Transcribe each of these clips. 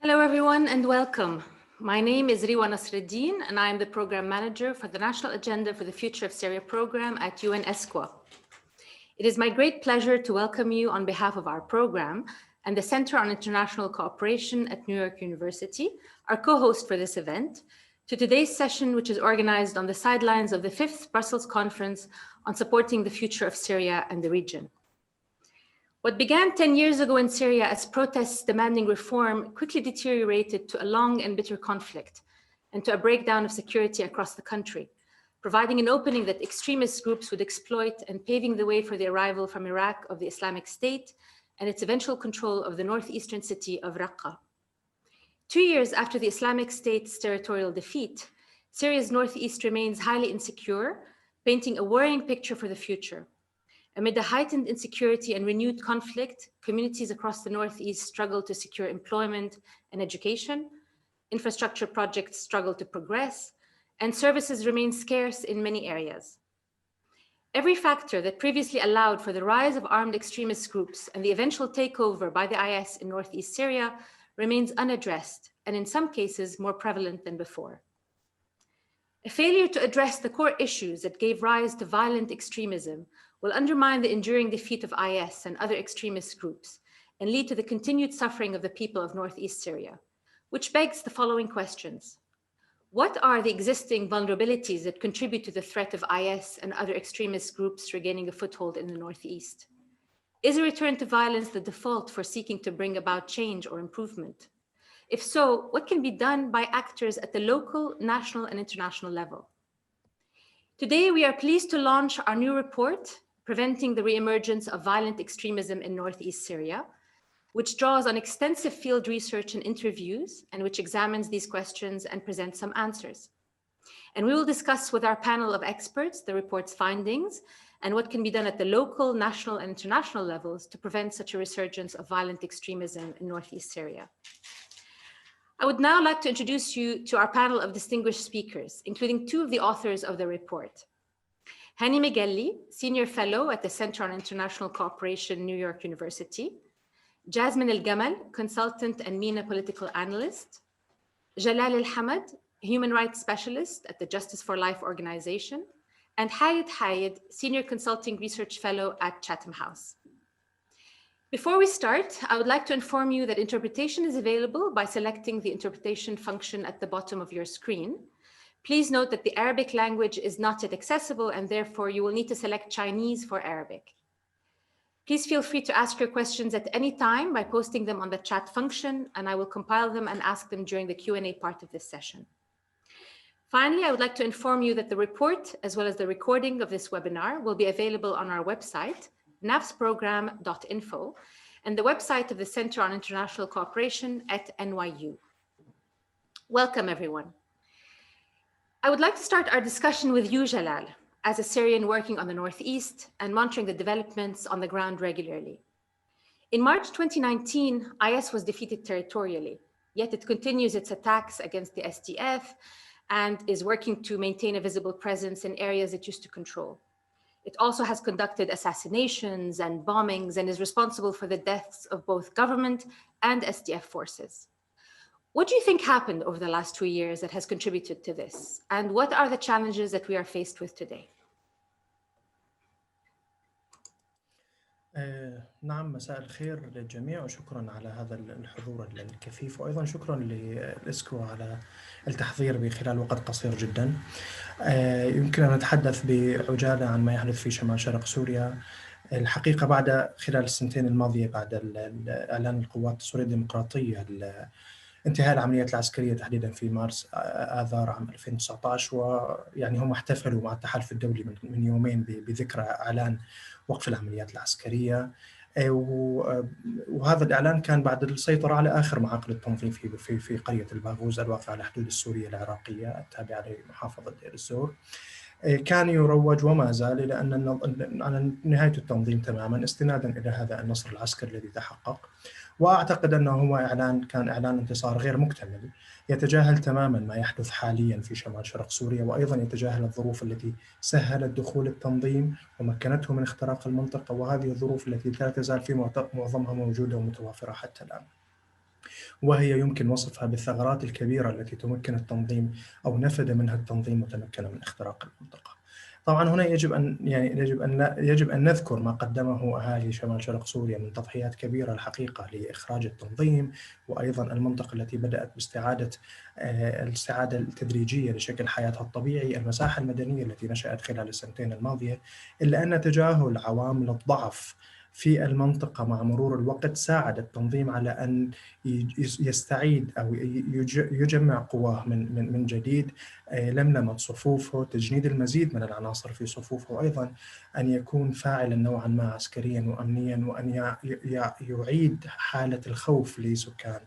Hello everyone and welcome. My name is Riwa Nasreddin and I am the Program Manager for the National Agenda for the Future of Syria program at UNESCO. It is my great pleasure to welcome you on behalf of our program and the Center on International Cooperation at New York University, our co-host for this event, to today's session, which is organized on the sidelines of the 5th Brussels Conference on supporting the future of Syria and the region. What began 10 years ago in Syria as protests demanding reform quickly deteriorated to a long and bitter conflict and to a breakdown of security across the country, providing an opening that extremist groups would exploit and paving the way for the arrival from Iraq of the Islamic State and its eventual control of the northeastern city of Raqqa. 2 years after the Islamic State's territorial defeat, Syria's northeast remains highly insecure, painting a worrying picture for the future. Amid the heightened insecurity and renewed conflict, communities across the northeast struggle to secure employment and education, infrastructure projects struggle to progress, and services remain scarce in many areas. Every factor that previously allowed for the rise of armed extremist groups and the eventual takeover by the IS in northeast Syria remains unaddressed, and in some cases more prevalent than before. A failure to address the core issues that gave rise to violent extremism will undermine the enduring defeat of IS and other extremist groups and lead to the continued suffering of the people of northeast Syria, which begs the following questions. What are the existing vulnerabilities that contribute to the threat of IS and other extremist groups regaining a foothold in the northeast? Is a return to violence the default for seeking to bring about change or improvement? If so, what can be done by actors at the local, national, and international level? Today, we are pleased to launch our new report, Preventing the Re-Emergence of Violent Extremism in Northeast Syria, which draws on extensive field research and interviews, and which examines these questions and presents some answers. And we will discuss with our panel of experts the report's findings and what can be done at the local, national, and international levels to prevent such a resurgence of violent extremism in Northeast Syria. I would now like to introduce you to our panel of distinguished speakers, including two of the authors of the report. Hani Megheli, Senior Fellow at the Center on International Cooperation, New York University. Jasmine El-Gamal, Consultant and MENA Political Analyst. Jalal El-Hamad, Human Rights Specialist at the Justice for Life Organization. And Hayed, Senior Consulting Research Fellow at Chatham House. Before we start, I would like to inform you that interpretation is available by selecting the interpretation function at the bottom of your screen. Please note that the Arabic language is not yet accessible and therefore you will need to select Chinese for Arabic. Please feel free to ask your questions at any time by posting them on the chat function, and I will compile them and ask them during the Q&A part of this session. Finally, I would like to inform you that the report, as well as the recording of this webinar, will be available on our website, nafsprogram.info, and the website of the Center on International Cooperation at NYU. Welcome, everyone. I would like to start our discussion with you, Jalal, as a Syrian working on the Northeast and monitoring the developments on the ground regularly. In March 2019, IS was defeated territorially, yet it continues its attacks against the SDF and is working to maintain a visible presence in areas it used to control. It also has conducted assassinations and bombings and is responsible for the deaths of both government and SDF forces. What do you think happened over the last 2 years that has contributed to this? And what are the challenges that we are faced with today? نعم، مساء الخير للجميع وشكرا على هذا الحضور الكثيف، وأيضا شكرا للإسكو على التحضير بخلال وقت قصير جدا. يمكن أن نتحدث بعجالة عن ما يحدث في شمال شرق سوريا. الحقيقة خلال السنتين الماضية بعد إعلان القوات السورية الديمقراطية انتهاء العمليات العسكرية تحديدا في مارس آذار عام 2019، ويعني هم احتفلوا مع التحالف الدولي من يومين بذكرى إعلان وقف العمليات العسكرية، وهذا الإعلان كان بعد السيطرة على آخر معاقل التنظيم في قرية الباغوز الواقعة على حدود السورية العراقية التابعة لمحافظة دير الزور. كان يروج وما زال إلى أن نهاية التنظيم تماما استنادا إلى هذا النصر العسكري الذي تحقق. وأعتقد أنه هو كان إعلان انتصار غير مكتمل، يتجاهل تماما ما يحدث حاليا في شمال شرق سوريا، وأيضا يتجاهل الظروف التي سهلت دخول التنظيم ومكنته من اختراق المنطقة، وهذه الظروف التي لا تزال في معظمها موجودة ومتوافرة حتى الآن. وهي يمكن وصفها بالثغرات الكبيرة التي تمكن التنظيم أو نفذ منها التنظيم وتمكن من اختراق المنطقة. طبعا هنا يجب أن نذكر ما قدمه أهالي شمال شرق سوريا من تضحيات كبيرة الحقيقة لإخراج التنظيم، وأيضا المنطقة التي بدأت باستعادة الاستعادة التدريجية لشكل حياتها الطبيعي، المساحة المدنية التي نشأت خلال السنتين الماضية، إلا أن تجاهل عوامل الضعف في المنطقة مع مرور الوقت ساعد التنظيم على أن يستعيد أو يجمع قواه من جديد، لملمة صفوفه، تجنيد المزيد من العناصر في صفوفه، وأيضا أن يكون فاعلا نوعا ما عسكريا وأمنيا، وأن يعيد حالة الخوف لسكان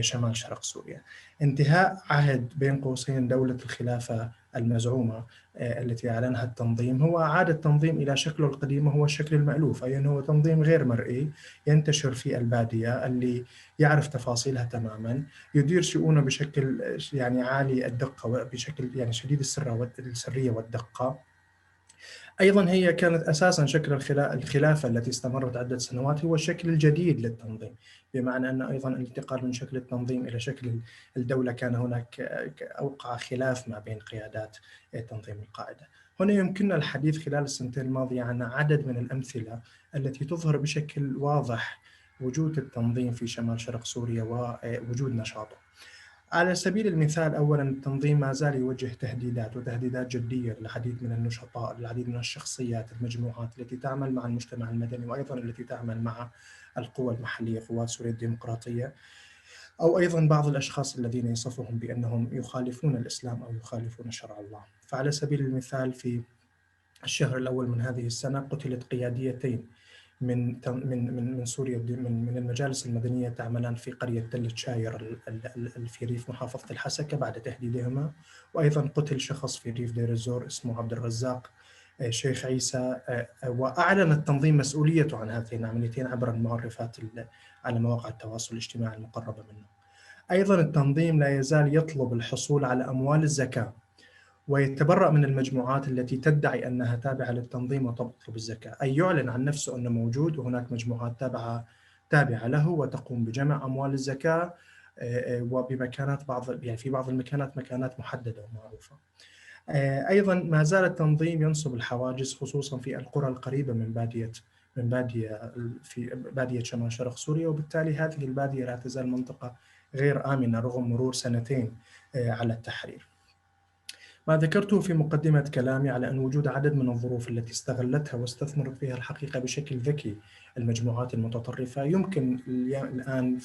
شمال شرق سوريا. انتهاء عهد بين قوسين دولة الخلافة المزعومة التي أعلنها التنظيم هو أعاد التنظيم إلى شكله القديم، وهو الشكل المألوف، أي أنه هو تنظيم غير مرئي ينتشر في البادية اللي يعرف تفاصيلها تماما، يدير شؤونه بشكل يعني عالي الدقة، بشكل يعني شديد السرية والدقة. أيضا هي كانت أساسا شكل الخلافة التي استمرت عدة سنوات هو الشكل الجديد للتنظيم، بمعنى أن أيضا الانتقال من شكل التنظيم إلى شكل الدولة كان هناك أوقع خلاف ما بين قيادات تنظيم القاعدة. هنا يمكننا الحديث خلال السنتين الماضية عن عدد من الأمثلة التي تظهر بشكل واضح وجود التنظيم في شمال شرق سوريا ووجود نشاطه. على سبيل المثال، أولاً التنظيم ما زال يوجه تهديدات جدية للعديد من النشطاء، للعديد من الشخصيات، المجموعات التي تعمل مع المجتمع المدني، وأيضاً التي تعمل مع القوى المحلية، قوات سوريا الديمقراطية، أو أيضاً بعض الأشخاص الذين يصفهم بأنهم يخالفون الإسلام أو يخالفون شرع الله. فعلى سبيل المثال في الشهر الأول من هذه السنة قتلت قياديتين من سوريا، من المجالس المدنية تعملان في قرية تلة شاير في ريف محافظة الحسكة بعد تهديدهما، وأيضا قتل شخص في ريف دير الزور اسمه عبد الرزاق شيخ عيسى، وأعلن التنظيم مسؤوليته عن هذين العمليتين عبر المعرفات على مواقع التواصل الاجتماعي المقربة منه. أيضا التنظيم لا يزال يطلب الحصول على أموال الزكاة، ويتبرأ من المجموعات التي تدعي أنها تابعة للتنظيم وتطلب الزكاة، أي يعلن عن نفسه أنه موجود وهناك مجموعات تابعة له وتقوم بجمع أموال الزكاة، وبمكانات في بعض المكانات مكانات محددة ومعروفة. أيضا ما زال التنظيم ينصب الحواجز خصوصا في القرى القريبة من بادية شمال شرق سوريا، وبالتالي هذه البادية لا تزال منطقة غير آمنة رغم مرور سنتين على التحرير. ما ذكرته في مقدمة كلامي على أن وجود عدد من الظروف التي استغلتها واستثمرت فيها الحقيقة بشكل ذكي المجموعات المتطرفة، يمكن الآن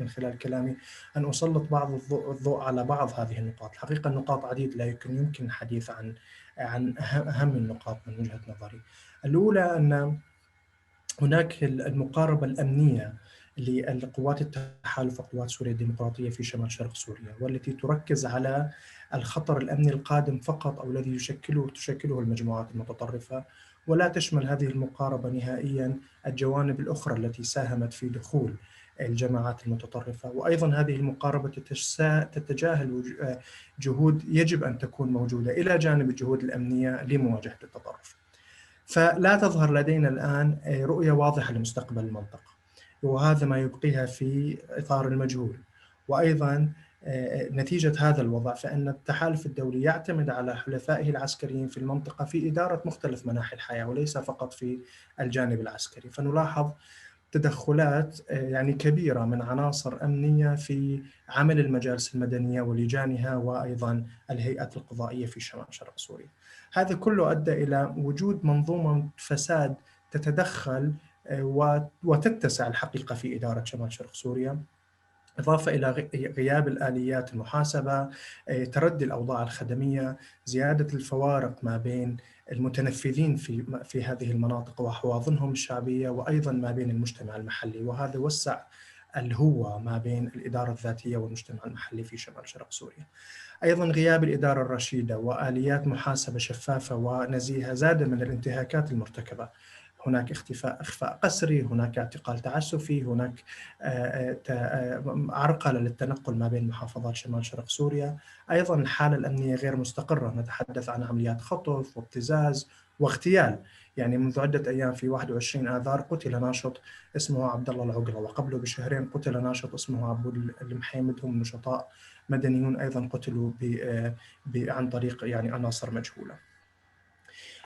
من خلال كلامي أن أسلط بعض الضوء على بعض هذه النقاط. الحقيقة النقاط عديد، لكن يمكن الحديث عن أهم النقاط من وجهة نظري. الأولى أن هناك المقاربة الأمنية للقوات التحالف وقوات سوريا الديمقراطية في شمال شرق سوريا، والتي تركز على الخطر الأمني القادم فقط أو الذي تشكله المجموعات المتطرفة، ولا تشمل هذه المقاربة نهائياً الجوانب الأخرى التي ساهمت في دخول الجماعات المتطرفة. وأيضاً هذه المقاربة تتجاهل جهود يجب أن تكون موجودة إلى جانب الجهود الأمنية لمواجهة التطرف. فلا تظهر لدينا الآن رؤية واضحة لمستقبل المنطقة، وهذا ما يبقيها في إطار المجهول. وأيضاً نتيجة هذا الوضع فإن التحالف الدولي يعتمد على حلفائه العسكريين في المنطقة في إدارة مختلف مناحي الحياة وليس فقط في الجانب العسكري. فنلاحظ تدخلات يعني كبيرة من عناصر أمنية في عمل المجالس المدنية ولجانها وأيضا الهيئات القضائية في شمال شرق سوريا. هذا كله أدى إلى وجود منظومة فساد تتدخل وتتسع الحقيقة في إدارة شمال شرق سوريا، إضافة إلى غياب الآليات المحاسبة، تردي الأوضاع الخدمية، زيادة الفوارق ما بين المتنفذين في هذه المناطق وحواضنهم الشعبية، وأيضا ما بين المجتمع المحلي، وهذا وسع الهوة ما بين الإدارة الذاتية والمجتمع المحلي في شمال شرق سوريا. أيضا غياب الإدارة الرشيدة وآليات محاسبة شفافة ونزيهة زاد من الانتهاكات المرتكبة. هناك إخفاء قسري، هناك اعتقال تعسفي، هناك عرقلة للتنقل ما بين محافظات شمال شرق سوريا. أيضا الحالة الأمنية غير مستقرة، نتحدث عن عمليات خطف وابتزاز واغتيال. يعني منذ عدة أيام في 21 آذار قتل ناشط اسمه عبد الله العقلة، وقبله بشهرين قتل ناشط اسمه عبود المحيمد. هم نشطاء مدنيون أيضا قتلوا عن طريق يعني عناصر مجهولة.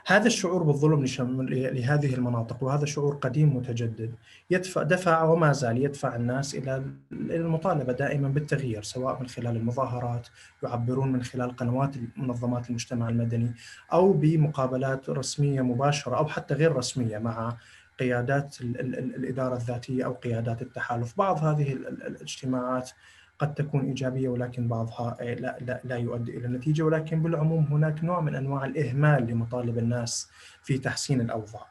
هذا الشعور بالظلم لهذه المناطق، وهذا شعور قديم متجدد، دفع وما زال يدفع الناس إلى المطالبة دائما بالتغيير، سواء من خلال المظاهرات، يعبرون من خلال قنوات منظمات المجتمع المدني، أو بمقابلات رسمية مباشرة أو حتى غير رسمية مع قيادات الإدارة الذاتية أو قيادات التحالف. بعض هذه الاجتماعات قد تكون إيجابية، ولكن بعضها لا يؤدي إلى النتيجة. ولكن بالعموم هناك نوع من أنواع الإهمال لمطالب الناس في تحسين الأوضاع.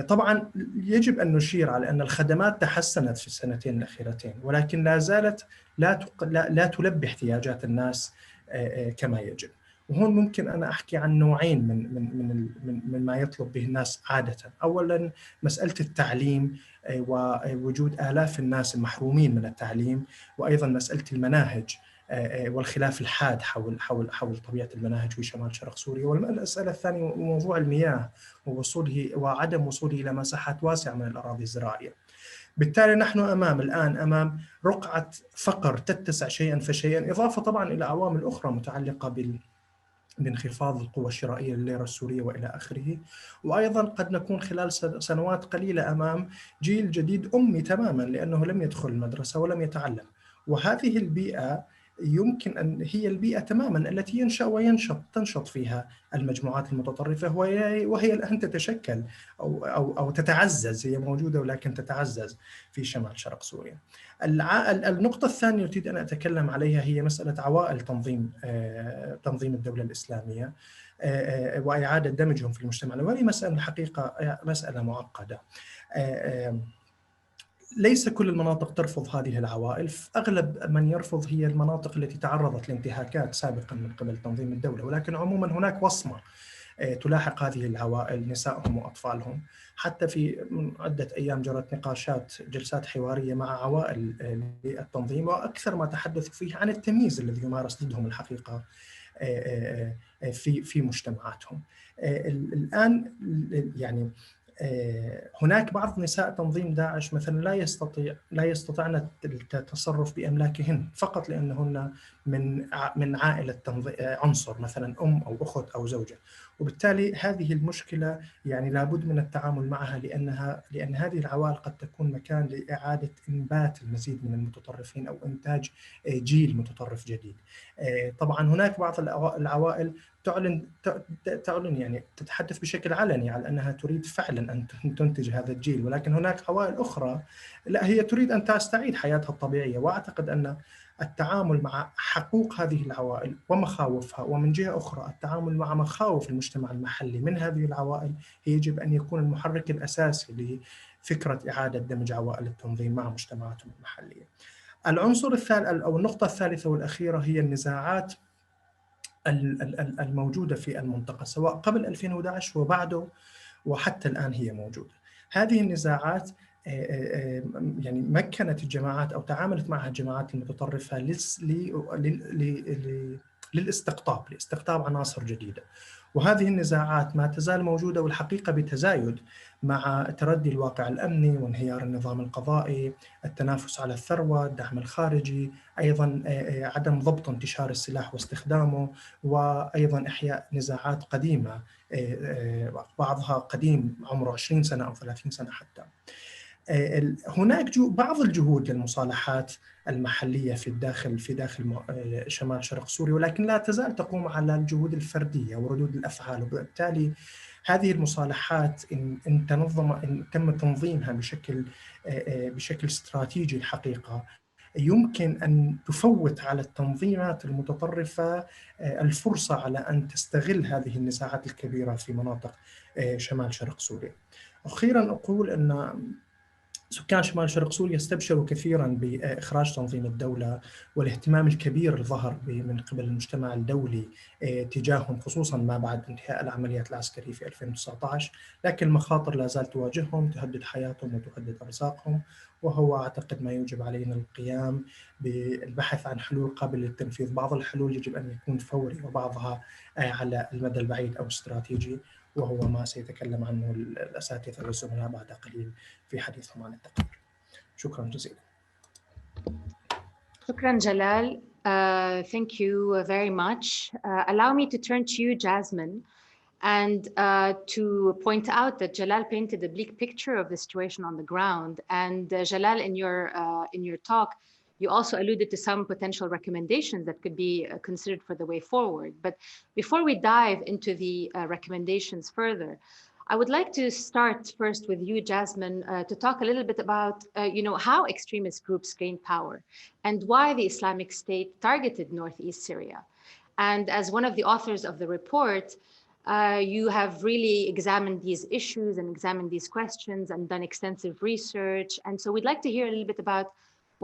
طبعا يجب أن نشير على أن الخدمات تحسنت في السنتين الأخيرتين، ولكن لا زالت لا تلبي احتياجات الناس كما يجب. وهون ممكن أنا أحكي عن نوعين من ما يطلب به الناس عادة. أولاً مسألة التعليم ووجود آلاف الناس المحرومين من التعليم، وأيضاً مسألة المناهج والخلاف الحاد حول طبيعة المناهج في شمال شرق سوريا. والمسألة الثانية موضوع المياه وعدم وصوله إلى مساحات واسعة من الأراضي الزراعية. بالتالي نحن أمام رقعة فقر تتسع شيئاً فشيئاً، إضافة طبعاً إلى عوامل أخرى متعلقة بانخفاض القوى الشرائية للليرة السورية وإلى آخره. وأيضا قد نكون خلال سنوات قليلة أمام جيل جديد أمي تماما، لأنه لم يدخل المدرسة ولم يتعلم. وهذه البيئة يمكن أن هي البيئة تماما التي ينشأ تنشط فيها المجموعات المتطرفة، وهي الآن تتشكل أو تتعزز. هي موجودة ولكن تتعزز في شمال شرق سوريا. النقطة الثانية التي أنا أتكلم عليها هي مسألة عوائل تنظيم الدولة الإسلامية وإعادة دمجهم في المجتمع. وهذه مسألة الحقيقة مسألة معقدة. ليس كل المناطق ترفض هذه العوائل، أغلب من يرفض هي المناطق التي تعرضت لانتهاكات سابقا من قبل تنظيم الدولة. ولكن عموما هناك وصمة تلاحق هذه العوائل، نسائهم وأطفالهم. حتى في من عدة أيام جرت جلسات حوارية مع عوائل التنظيم، وأكثر ما تحدثوا فيه عن التمييز الذي يمارس ضدهم الحقيقة في مجتمعاتهم. الآن يعني هناك بعض نساء تنظيم داعش مثلا لا يستطعن التصرف بأملاكهن، فقط لأنهن من عائلة عنصر، مثلا أم أو أخت أو زوجة. وبالتالي هذه المشكلة يعني لابد من التعامل معها، لأن هذه العوائل قد تكون مكان لإعادة إنبات المزيد من المتطرفين أو إنتاج جيل متطرف جديد. طبعا هناك بعض العوائل تعلن يعني تتحدث بشكل علني على أنها تريد فعلا أن تنتج هذا الجيل، ولكن هناك عوائل أخرى لا، هي تريد أن تستعيد حياتها الطبيعية. وأعتقد أن التعامل مع حقوق هذه العوائل ومخاوفها، ومن جهة أخرى التعامل مع مخاوف المجتمع المحلي من هذه العوائل، يجب أن يكون المحرك الأساسي لفكرة إعادة دمج عوائل التنظيم مع مجتمعاتهم المحلية. العنصر الثالث أو النقطة الثالثة والأخيرة هي النزاعات الموجودة في المنطقة، سواء قبل 2011 وبعده وحتى الآن هي موجودة. هذه النزاعات يعني مكنت الجماعات أو تعاملت معها الجماعات المتطرفة لاستقطاب عناصر جديدة. وهذه النزاعات ما تزال موجودة، والحقيقة بتزايد مع تردي الواقع الأمني وانهيار النظام القضائي، التنافس على الثروة، الدعم الخارجي، أيضا عدم ضبط انتشار السلاح واستخدامه، وأيضا إحياء نزاعات قديمة بعضها قديم عمره 20 سنة أو 30 سنة حتى. هناك بعض الجهود للمصالحات المحلية في داخل شمال شرق سوريا، ولكن لا تزال تقوم على الجهود الفردية وردود الأفعال. وبالتالي هذه المصالحات إن تم تنظيمها بشكل استراتيجي الحقيقة، يمكن أن تفوت على التنظيمات المتطرفة الفرصة على أن تستغل هذه النزاعات الكبيرة في مناطق شمال شرق سوريا. أخيراً أقول أن سكان شمال شرق سوريا استبشروا كثيرا بإخراج تنظيم الدولة والاهتمام الكبير اللي ظهر من قبل المجتمع الدولي تجاههم، خصوصا ما بعد انتهاء العمليات العسكرية في 2019. لكن المخاطر لا زالت تواجههم، تهدد حياتهم وتهدد أرزاقهم، وهو أعتقد ما يوجب علينا القيام بالبحث عن حلول قابلة للتنفيذ. بعض الحلول يجب أن يكون فوري وبعضها على المدى البعيد أو استراتيجي، وهو ما سيتكلم عنه الأساتذة والزملاء بعد قليل في حديثهم عن التقرير. شكرا جزيلا. شكرا جلال. Thank you very much. Allow me to turn to you, Jasmine, and to point out that Jalal painted a bleak picture of the situation on the ground. And Jalal, in your talk, you also alluded to some potential recommendations that could be considered for the way forward. But before we dive into the recommendations further, I would like to start first with you, Jasmine, to talk a little bit about how extremist groups gain power and why the Islamic State targeted Northeast Syria. And as one of the authors of the report, you have really examined these issues and examined these questions and done extensive research. And so we'd like to hear a little bit about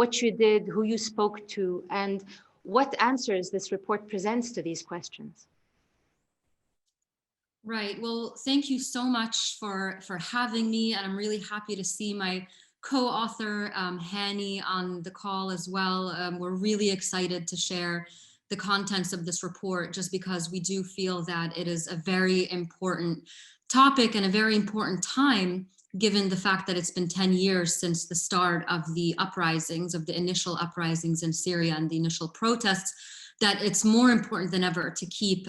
what you did, who you spoke to, and what answers this report presents to these questions. Right. Well, thank you so much for having me. And I'm really happy to see my co-author, Hani, on the call as well. We're really excited to share the contents of this report, just because we do feel that it is a very important topic and a very important time, given the fact that it's been 10 years since the start of the uprisings, of the initial uprisings in Syria and the initial protests, that it's more important than ever to keep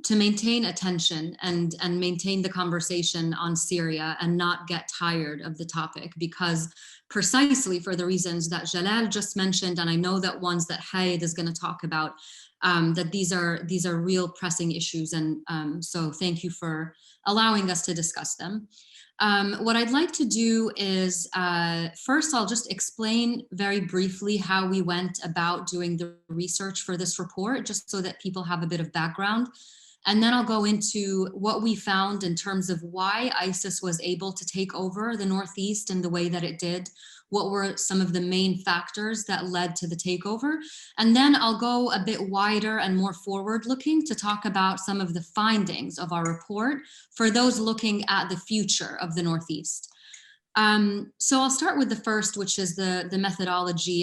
to maintain attention and maintain the conversation on Syria and not get tired of the topic, because precisely for the reasons that Jalal just mentioned, and I know that ones that Haid is going to talk about, that these are real pressing issues. And so thank you for allowing us to discuss them. What I'd like to do is, first, I'll just explain very briefly how we went about doing the research for this report, just so that people have a bit of background. And then I'll go into what we found in terms of why ISIS was able to take over the Northeast in the way that it did, what were some of the main factors that led to the takeover. And then I'll go a bit wider and more forward-looking to talk about some of the findings of our report for those looking at the future of the Northeast. So I'll start with the first, which is the methodology.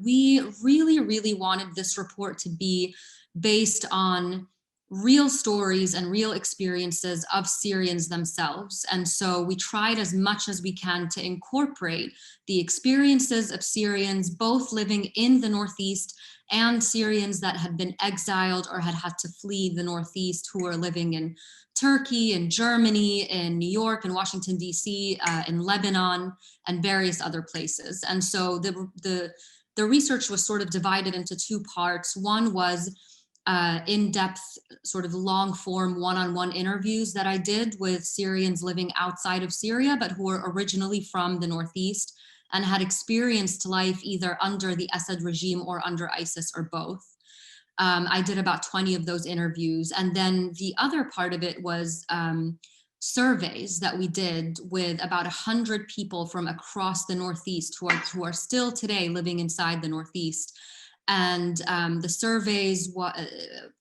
We really wanted this report to be based on real stories and real experiences of Syrians themselves. And so we tried as much as we can to incorporate the experiences of Syrians, both living in the Northeast and Syrians that had been exiled or had to flee the Northeast, who were living in Turkey, in Germany, in New York, in Washington, DC, in Lebanon, and various other places. And so the research was sort of divided into two parts. One was in-depth, sort of long-form one-on-one interviews that I did with Syrians living outside of Syria, but who were originally from the Northeast and had experienced life either under the Assad regime or under ISIS or both. I did about 20 of those interviews. And then the other part of it was surveys that we did with about 100 people from across the Northeast who are still today living inside the Northeast. And the surveys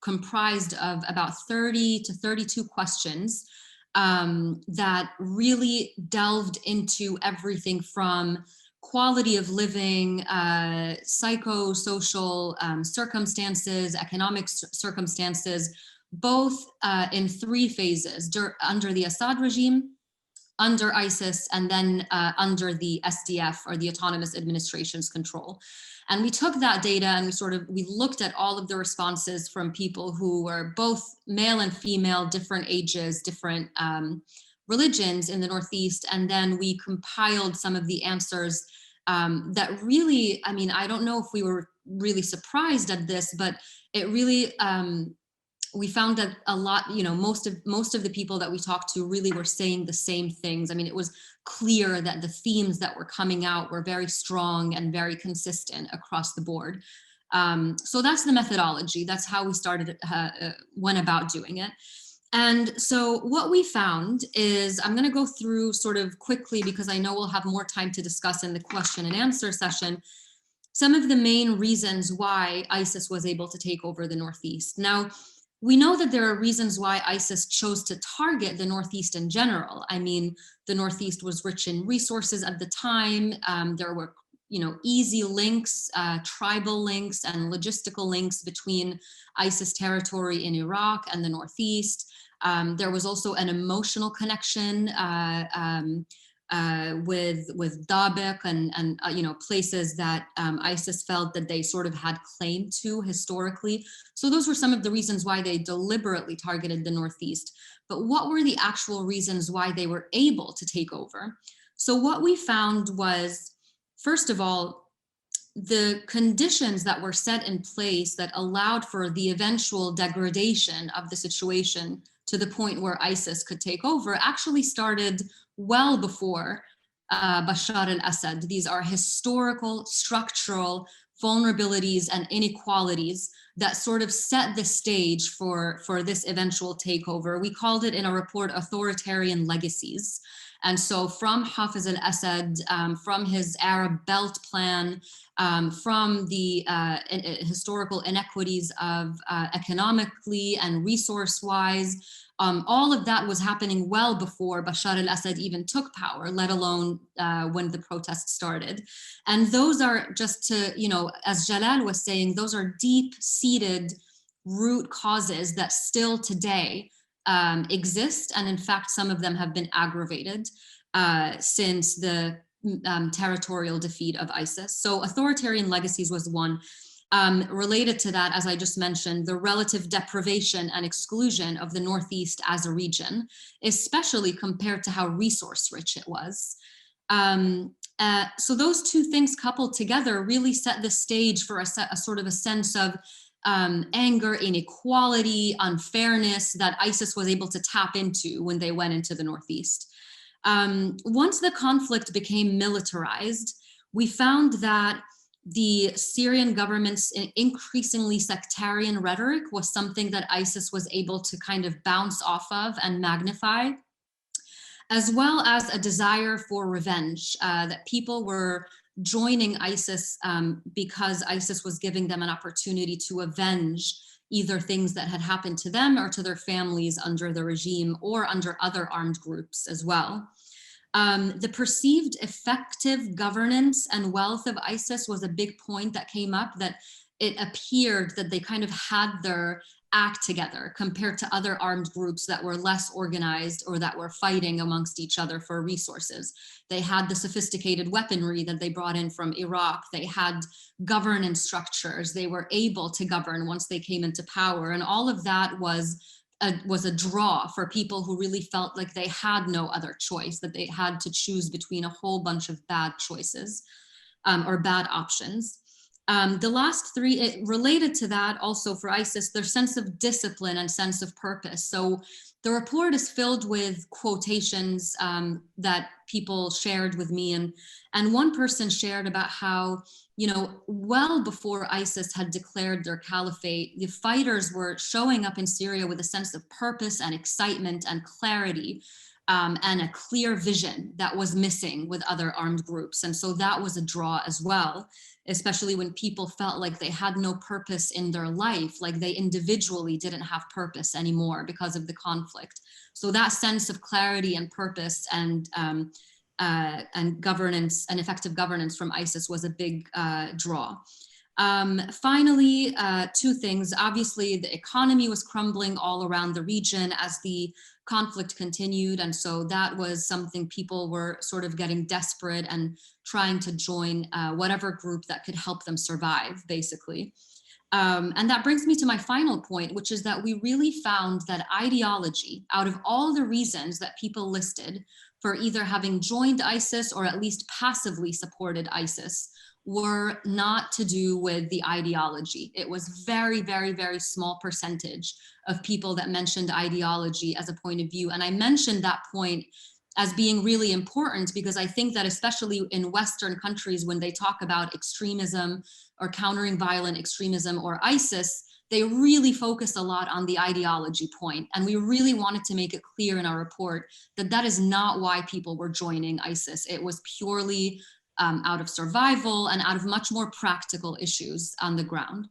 comprised of about 30 to 32 questions that really delved into everything from quality of living, psychosocial circumstances, economic circumstances, both in three phases: under the Assad regime, under ISIS, and then under the SDF, or the Autonomous Administration's control. And we took that data and we looked at all of the responses from people who were both male and female, different ages, different religions in the Northeast. And then we compiled some of the answers that really, I mean, I don't know if we were really surprised at this, but it really, we found that a lot, most of the people that we talked to really were saying the same things. I mean, it was clear that the themes that were coming out were very strong and very consistent across the board. So that's the methodology. That's how we went about doing it. And so what we found is, I'm going to go through sort of quickly because I know we'll have more time to discuss in the question and answer session, some of the main reasons why ISIS was able to take over the Northeast. Now, we know that there are reasons why ISIS chose to target the Northeast in general. I mean, the Northeast was rich in resources at the time. There were, easy links, tribal links and logistical links between ISIS territory in Iraq and the Northeast. There was also an emotional connection with Dabiq and places that ISIS felt that they sort of had claim to historically. So those were some of the reasons why they deliberately targeted the Northeast. But what were the actual reasons why they were able to take over? So what we found was, first of all, the conditions that were set in place that allowed for the eventual degradation of the situation to the point where ISIS could take over actually started well before Bashar al-Assad. These are historical, structural vulnerabilities and inequalities that sort of set the stage for this eventual takeover. We called it in a report Authoritarian Legacies. And so from Hafiz al-Assad, from his Arab Belt plan, from the historical inequities of economically and resource-wise, all of that was happening well before Bashar al-Assad even took power, let alone when the protests started. And those are, just to, as Jalal was saying, those are deep-seated root causes that still today exist, and in fact, some of them have been aggravated since the territorial defeat of ISIS. So authoritarian legacies was one. Related to that, as I just mentioned, the relative deprivation and exclusion of the Northeast as a region, especially compared to how resource rich it was. So those two things coupled together really set the stage for a sort of a sense of anger, inequality, unfairness that ISIS was able to tap into when they went into the Northeast. Once the conflict became militarized, we found that the Syrian government's increasingly sectarian rhetoric was something that ISIS was able to kind of bounce off of and magnify, as well as a desire for revenge, that people were joining ISIS because ISIS was giving them an opportunity to avenge either things that had happened to them or to their families under the regime or under other armed groups as well. The perceived effective governance and wealth of ISIS was a big point that came up, that it appeared that they kind of had their act together compared to other armed groups that were less organized or that were fighting amongst each other for resources. They had the sophisticated weaponry that they brought in from Iraq. They had governance structures. They were able to govern once they came into power. And all of that was a draw for people who really felt like they had no other choice, that they had to choose between a whole bunch of bad choices or bad options. The last three, related to that also for ISIS, their sense of discipline and sense of purpose. So the report is filled with quotations that people shared with me. And one person shared about how, well before ISIS had declared their caliphate, the fighters were showing up in Syria with a sense of purpose and excitement and clarity and a clear vision that was missing with other armed groups. And so that was a draw as well, especially when people felt like they had no purpose in their life, like they individually didn't have purpose anymore because of the conflict. So that sense of clarity and purpose and governance and effective governance from ISIS was a big draw. Finally, two things. Obviously, the economy was crumbling all around the region as the conflict continued. And so that was something people were sort of getting desperate and trying to join whatever group that could help them survive, basically. And that brings me to my final point, which is that we really found that ideology, out of all the reasons that people listed for either having joined ISIS or at least passively supported ISIS, were not to do with the ideology. It was very, very, very small percentage of people that mentioned ideology as a point of view. And I mentioned that point as being really important because I think that especially in Western countries, when they talk about extremism or countering violent extremism or ISIS, they really focused a lot on the ideology point. And we really wanted to make it clear in our report that that is not why people were joining ISIS. It was purely out of survival and out of much more practical issues on the ground.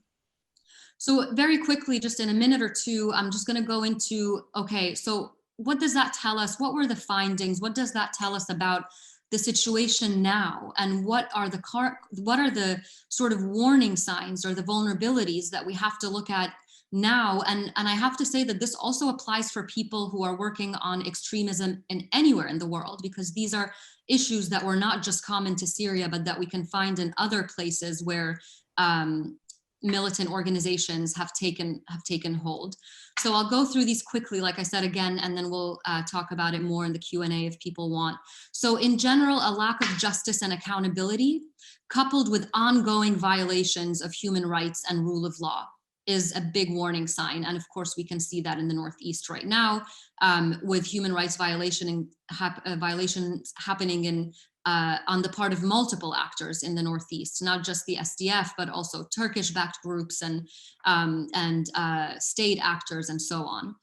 So very quickly, just in a minute or two, I'm just going to go into, okay, so what does that tell us? What were the findings? What does that tell us about the situation now? And what are the sort of warning signs or the vulnerabilities that we have to look at now? And I have to say that this also applies for people who are working on extremism in anywhere in the world, because these are issues that were not just common to Syria, but that we can find in other places where militant organizations have taken hold. So I'll go through these quickly, like I said again, and then we'll talk about it more in the Q&A if people want. So in general, a lack of justice and accountability, coupled with ongoing violations of human rights and rule of law, is a big warning sign. And of course, we can see that in the Northeast right now, with human rights violations happening in on the part of multiple actors in the Northeast, not just the SDF, but also Turkish-backed groups and state actors and so on.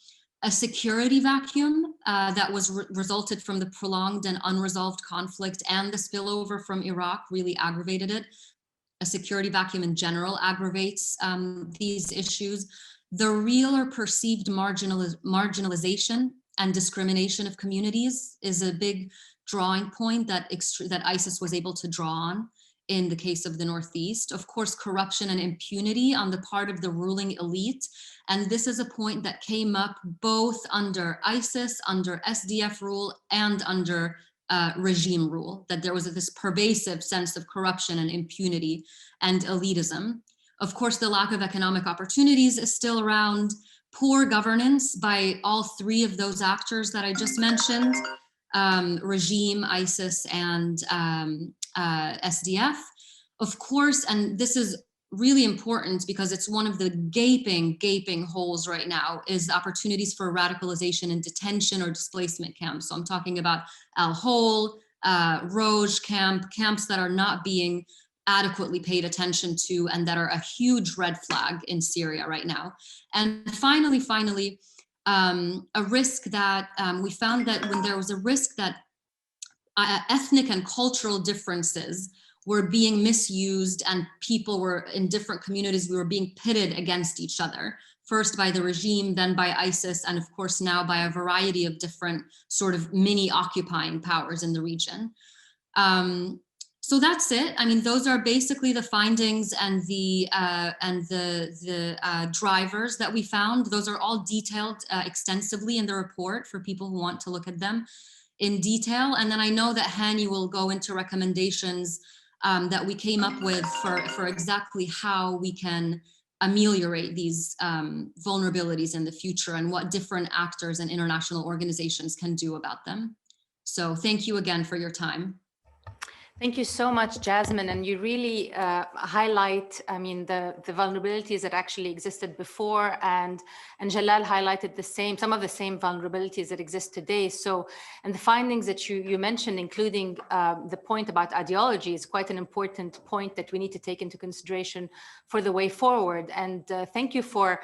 A security vacuum that was resulted from the prolonged and unresolved conflict and the spillover from Iraq really aggravated it. A security vacuum in general aggravates these issues. The real or perceived marginalization and discrimination of communities is a big drawing point that ISIS was able to draw on in the case of the Northeast. Of course, corruption and impunity on the part of the ruling elite. And this is a point that came up both under ISIS, under SDF rule, and under regime rule, that there was this pervasive sense of corruption and impunity and elitism. Of course, the lack of economic opportunities is still around. Poor governance by all three of those actors that I just mentioned, regime, ISIS, and SDF. Of course, and this is really important because it's one of the gaping holes right now, is opportunities for radicalization in detention or displacement camps. So I'm talking about Al-Hol, Roj camps that are not being adequately paid attention to and that are a huge red flag in Syria right now. And finally, a risk that we found that when there was a risk that ethnic and cultural differences were being misused and people were in different communities, we were being pitted against each other, first by the regime, then by ISIS, and of course now by a variety of different sort of mini occupying powers in the region. So that's it. I mean, those are basically the findings and the drivers that we found. Those are all detailed extensively in the report for people who want to look at them in detail. And then I know that Hani will go into recommendations that we came up with for exactly how we can ameliorate these vulnerabilities in the future and what different actors and international organizations can do about them. So thank you again for your time. Thank you so much, Jasmine. And you really highlight, I mean, the vulnerabilities that actually existed before, and Jalal highlighted some of the same vulnerabilities that exist today. So, and the findings that you mentioned, including the point about ideology, is quite an important point that we need to take into consideration for the way forward. And thank you for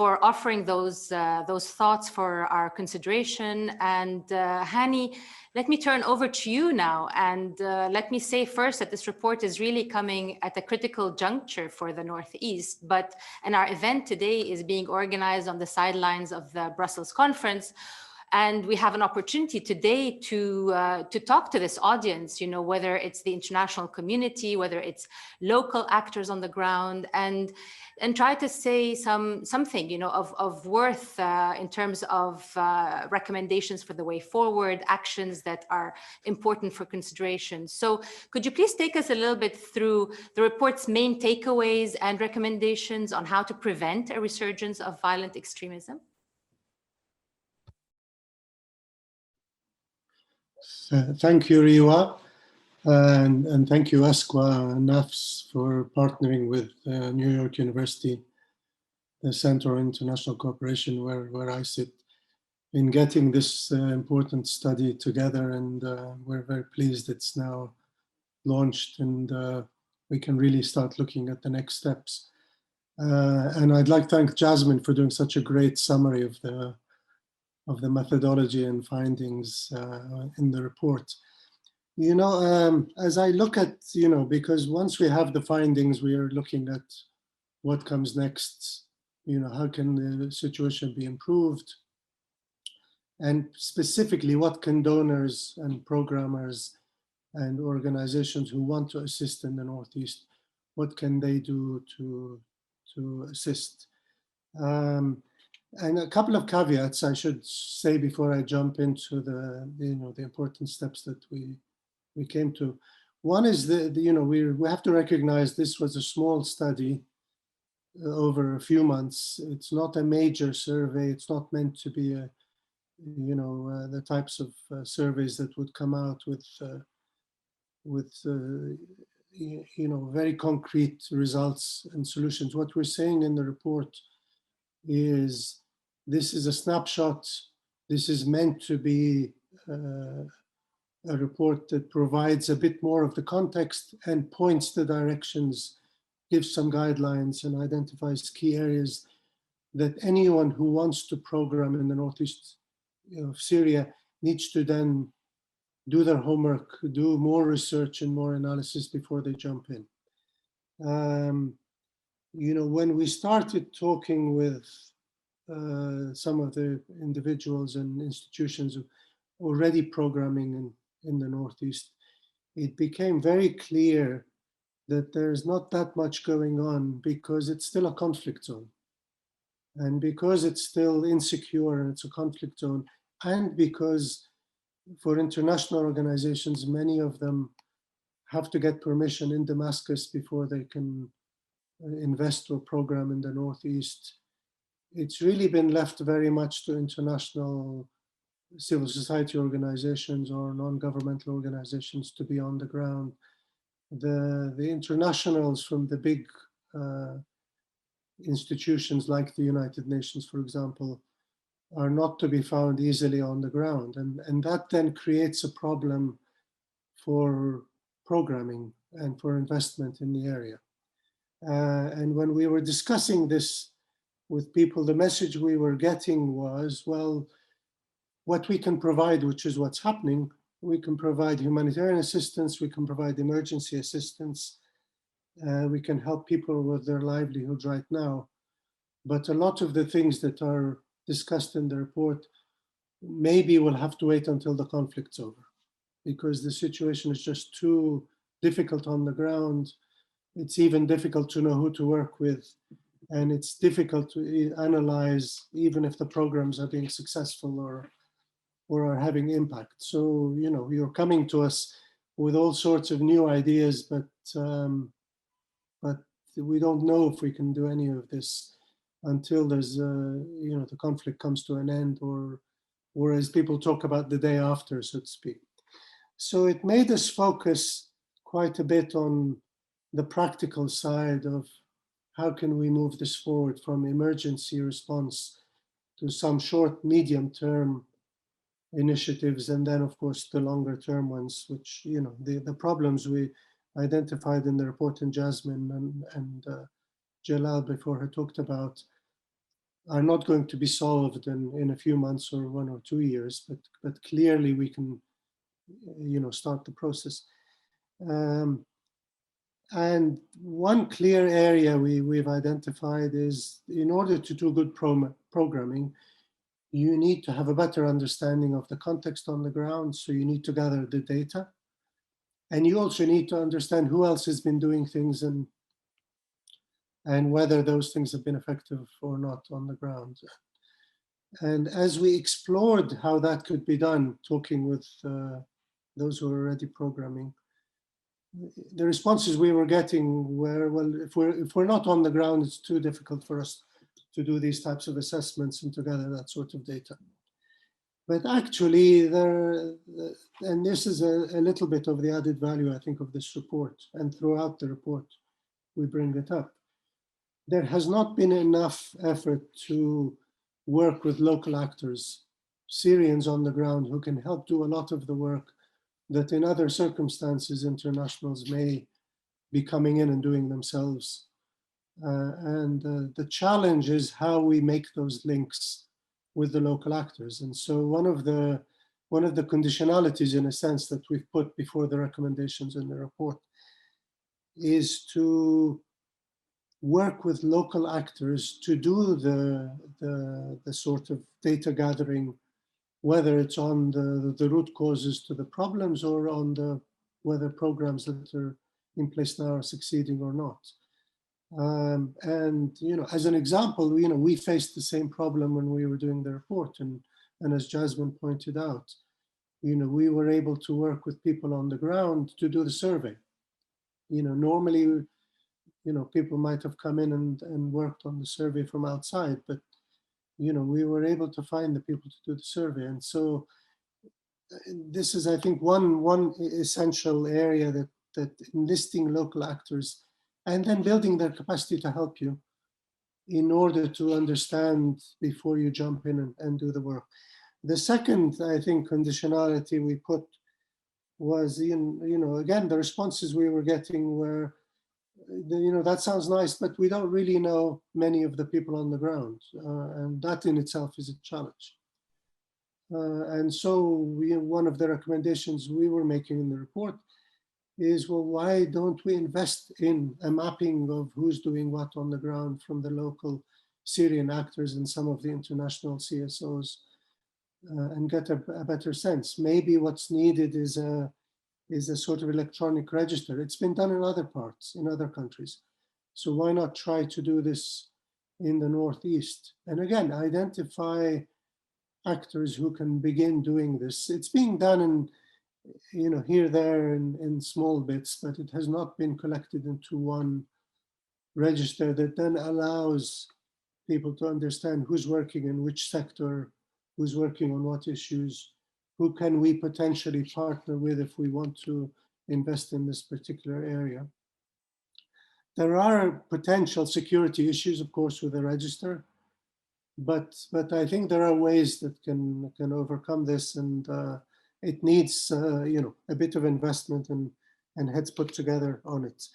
offering those thoughts for our consideration. And Hani, let me turn over to you now. And let me say first that this report is really coming at a critical juncture for the Northeast, and our event today is being organized on the sidelines of the Brussels conference. And we have an opportunity today to talk to this audience, you know, whether it's the international community, whether it's local actors on the ground, and try to say something, you know, of worth in terms of recommendations for the way forward, actions that are important for consideration. So could you please take us a little bit through the report's main takeaways and recommendations on how to prevent a resurgence of violent extremism? Thank you, Riwa, and thank you, Asqua and NAFS, for partnering with New York University, the Center for International Cooperation, where I sit, in getting this important study together. And we're very pleased it's now launched, and we can really start looking at the next steps. And I'd like to thank Jasmine for doing such a great summary of the methodology and findings in the report. You know, as I look at, you know, because once we have the findings, we are looking at what comes next. You know, how can the situation be improved? And specifically, what can donors and programmers and organizations who want to assist in the Northeast, what can they do to assist? And a couple of caveats I should say before I jump into the important steps that we came to. One is we have to recognize this was a small study over a few months. It's not a major survey. It's not meant to be the types of surveys that would come out with very concrete results and solutions. What we're saying in the report is this is a snapshot. This is meant to be a report that provides a bit more of the context and points the directions, gives some guidelines, and identifies key areas that anyone who wants to program in the northeast of Syria needs to then do their homework, do more research and more analysis before they jump in. When we started talking with some of the individuals and institutions already programming in the Northeast, it became very clear that there's not that much going on because it's still a conflict zone. And because it's still insecure and it's a conflict zone, and because for international organizations, many of them have to get permission in Damascus before they can invest or program in the Northeast. It's really been left very much to international civil society organizations or non-governmental organizations to be on the ground. The internationals from the big institutions like the United Nations, for example, are not to be found easily on the ground. And that then creates a problem for programming and for investment in the area. And when we were discussing this with people, the message we were getting was, well, what we can provide, which is what's happening, we can provide humanitarian assistance, we can provide emergency assistance, we can help people with their livelihoods right now. But a lot of the things that are discussed in the report maybe we'll have to wait until the conflict's over, because the situation is just too difficult on the ground. It's even difficult to know who to work with, and it's difficult to analyze even if the programs are being successful or are having impact. So, you're coming to us with all sorts of new ideas, but we don't know if we can do any of this until there's the conflict comes to an end, or as people talk about the day after, so to speak. So it made us focus quite a bit on the practical side of how can we move this forward from emergency response to some short, medium-term initiatives, and then of course the longer-term ones, which the problems we identified in the report, and Jasmine and Jalal before her talked about, are not going to be solved in a few months or 1 or 2 years, but clearly we can start the process. And one clear area we've identified is, in order to do good programming, you need to have a better understanding of the context on the ground. So you need to gather the data, and you also need to understand who else has been doing things and whether those things have been effective or not on the ground. And as we explored how that could be done, talking with those who are already programming, the responses we were getting were, well, if we're not on the ground, it's too difficult for us to do these types of assessments and to gather that sort of data. But actually, and this is a little bit of the added value, I think, of this report, and throughout the report, we bring it up. There has not been enough effort to work with local actors, Syrians on the ground, who can help do a lot of the work that in other circumstances internationals may be coming in and doing themselves. The challenge is how we make those links with the local actors. And so one of the conditionalities, in a sense, that we've put before the recommendations in the report is to work with local actors to do the sort of data gathering, whether it's on the root causes to the problems or on whether programs that are in place now are succeeding or not. And as an example, we faced the same problem when we were doing the report, and as Jasmine pointed out, we were able to work with people on the ground to do the survey. Normally, people might have come in and worked on the survey from outside, but we were able to find the people to do the survey. And so this is, I think, one essential area that enlisting local actors and then building their capacity to help you in order to understand before you jump in and do the work. The second, I think, conditionality we put was, again, the responses we were getting were, that sounds nice, but we don't really know many of the people on the ground. And that in itself is a challenge. And so one of the recommendations we were making in the report is, well, why don't we invest in a mapping of who's doing what on the ground from the local Syrian actors and some of the international CSOs and get a better sense. Maybe what's needed is a sort of electronic register. It's been done in other parts, in other countries. So why not try to do this in the Northeast? And again, identify actors who can begin doing this. It's being done in, here, there, in small bits, but it has not been collected into one register that then allows people to understand who's working in which sector, who's working on what issues, who can we potentially partner with if we want to invest in this particular area. There are potential security issues, of course, with the register, but I think there are ways that can overcome this, and it needs a bit of investment and heads put together on it.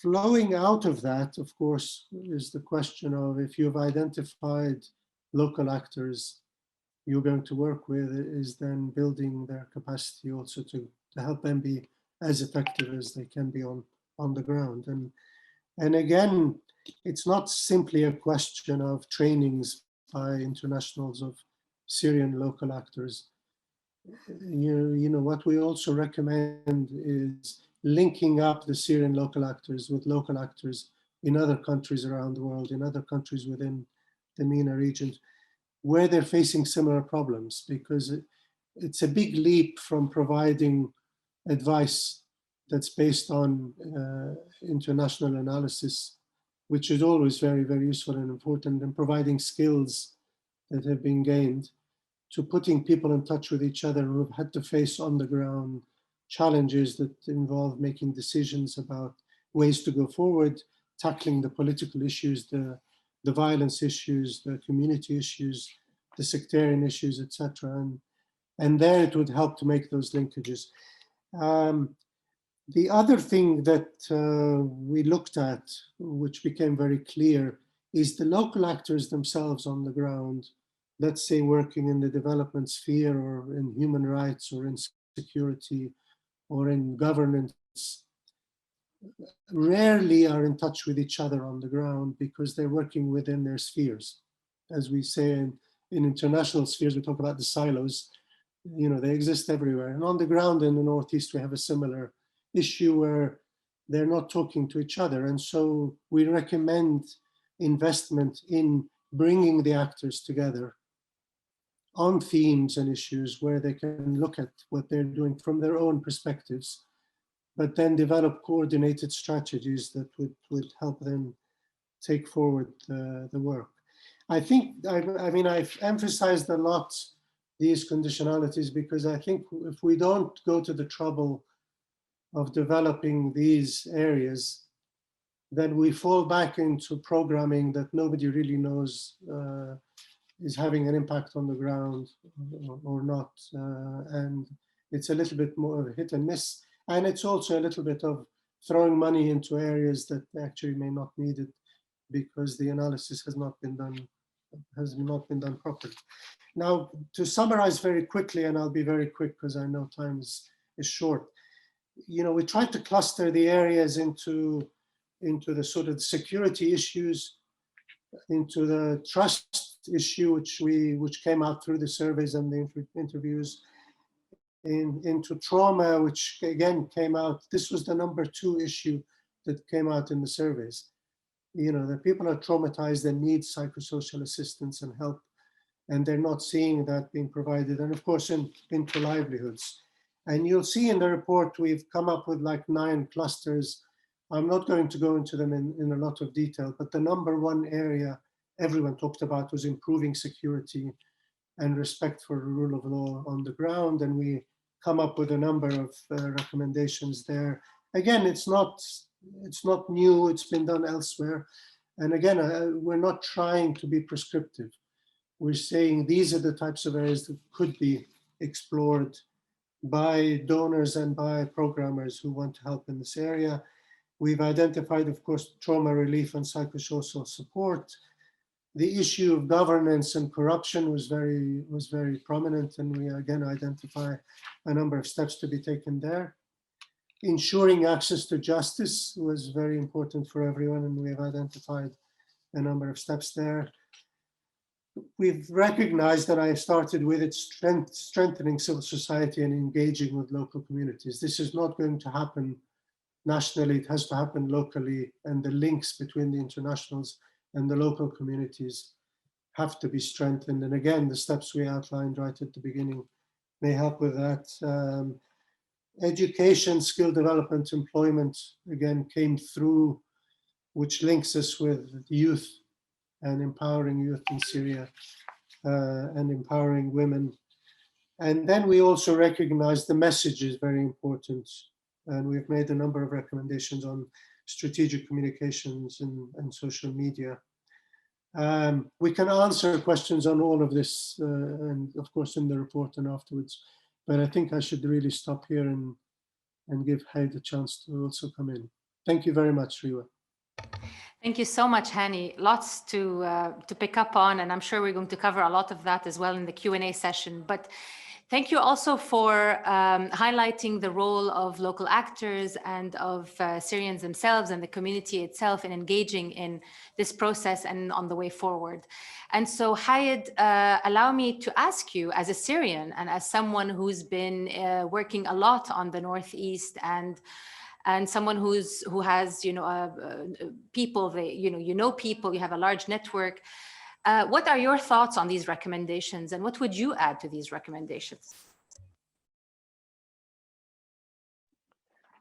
Flowing out of that, of course, is the question of, if you've identified local actors you're going to work with, is then building their capacity also to help them be as effective as they can be on the ground. And again, it's not simply a question of trainings by internationals of Syrian local actors. What we also recommend is linking up the Syrian local actors with local actors in other countries around the world, in other countries within the MENA region, where they're facing similar problems, because it's a big leap from providing advice that's based on international analysis, which is always very, very useful and important, and providing skills that have been gained, to putting people in touch with each other who have had to face on the ground challenges that involve making decisions about ways to go forward, tackling the political issues, the violence issues, the community issues, the sectarian issues, etc. And there it would help to make those linkages. The other thing that we looked at, which became very clear, is the local actors themselves on the ground, let's say working in the development sphere or in human rights or in security or in governance, rarely are in touch with each other on the ground because they're working within their spheres. As we say in international spheres, we talk about the silos, they exist everywhere. And on the ground in the Northeast, we have a similar issue where they're not talking to each other. And so we recommend investment in bringing the actors together on themes and issues where they can look at what they're doing from their own perspectives, but then develop coordinated strategies that would help them take forward the work. I think, I've emphasized a lot these conditionalities because I think if we don't go to the trouble of developing these areas, then we fall back into programming that nobody really knows is having an impact on the ground or not. And it's a little bit more of a hit and miss. And it's also a little bit of throwing money into areas that actually may not need it because the analysis has not been done properly. Now, to summarize very quickly, and I'll be very quick because I know time is short. You know, we tried to cluster the areas into the sort of security issues, into the trust issue, which came out through the surveys and the interviews, into trauma, which again came out. This was the #2 issue that came out in the surveys. You know, the people are traumatized and need psychosocial assistance and help, and they're not seeing that being provided. And of course, into livelihoods. And you'll see in the report, we've come up with like 9 clusters. I'm not going to go into them in a lot of detail, but the #1 area everyone talked about was improving security and respect for the rule of law on the ground. And we come up with a number of recommendations there. Again, it's not new, it's been done elsewhere. And again, we're not trying to be prescriptive. We're saying these are the types of areas that could be explored by donors and by programmers who want to help in this area. We've identified, of course, trauma relief and psychosocial support. The issue of governance and corruption was very prominent, and we again identify a number of steps to be taken there. Ensuring access to justice was very important for everyone, and we have identified a number of steps there. We've recognized that I started with it, strengthening civil society and engaging with local communities. This is not going to happen nationally, it has to happen locally, and the links between the internationals and the local communities have to be strengthened. And again, the steps we outlined right at the beginning may help with that. Education, skill development, employment, again, came through, which links us with youth and empowering youth in Syria and empowering women. And then we also recognize the message is very important. And we've made a number of recommendations on strategic communications and social media. We can answer questions on all of this, and of course in the report and afterwards, but I think I should really stop here and give Haid a chance to also come in. Thank you very much, Riwa. Thank you so much, Hani. Lots to pick up on, and I'm sure we're going to cover a lot of that as well in the Q&A session. But thank you also for highlighting the role of local actors and of Syrians themselves and the community itself in engaging in this process and on the way forward. And so, Haid, allow me to ask you, as a Syrian and as someone who's been working a lot on the Northeast and someone who has, people, people, you have a large network. What are your thoughts on these recommendations, and what would you add to these recommendations?